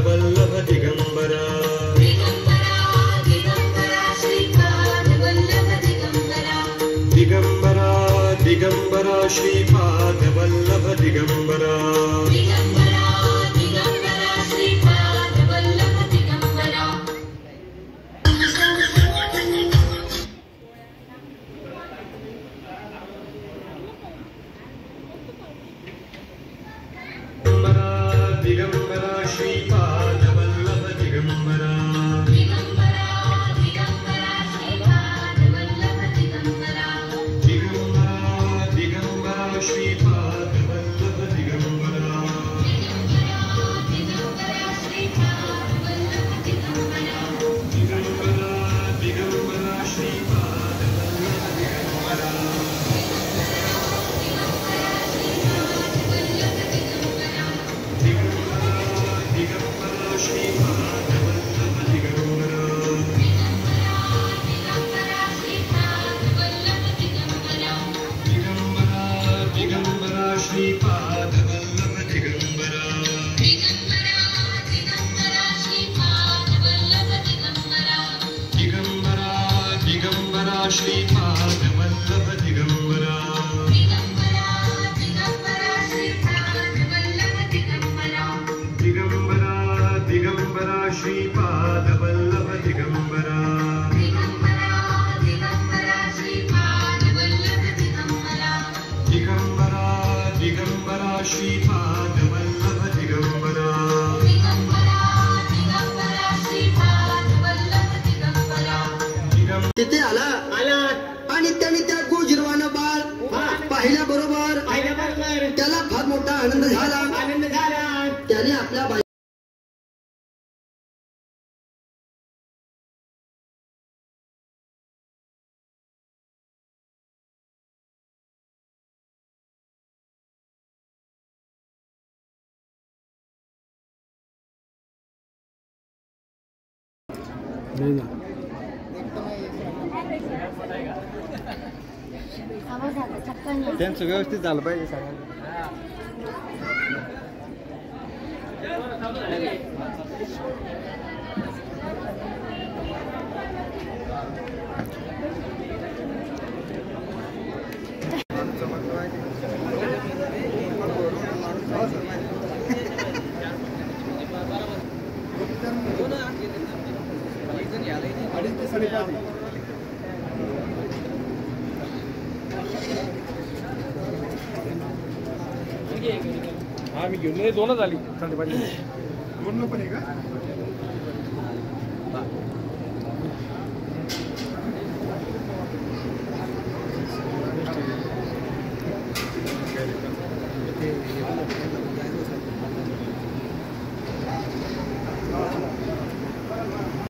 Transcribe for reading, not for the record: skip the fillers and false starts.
वल्लभ दिगंबरा दिगंबरा दिगंबरा श्रीपाद वल्लभ दिगंबरा दिगंबरा श्रीपाद वल्लभ दिगंबरा श्रीपाद वल्लभ दिगंबरा दिगंबरा दिगंबरा श्रीपाद वल्लभ दिगंबरा दिगंबरा श्रीपाद वल्लभ दिगंबरा दिगंबरा श्रीपाद वल्लभ दिगंबरा दिगंबरा दिगंबरा श्रीपाद वल्लभ दिगंबरा दिगंबरा दिगंबरा श्रीपाद वल्लभ दिगंबरा दिगंबरा दिगंबरा श्रीपाद वल्लभ दिगंबरा तिथे आला आणि त्याने त्या गोजिरवानं बाळ पाहिल्याबरोबर त्याला फार मोठा आनंद झाला त्याने आपल्या त्यांचं व्यवस्थित झालं पाहिजे सगळ्यांना. हा मी घेऊन दोनच आली संध्याकाळी. दोन पण आहे का?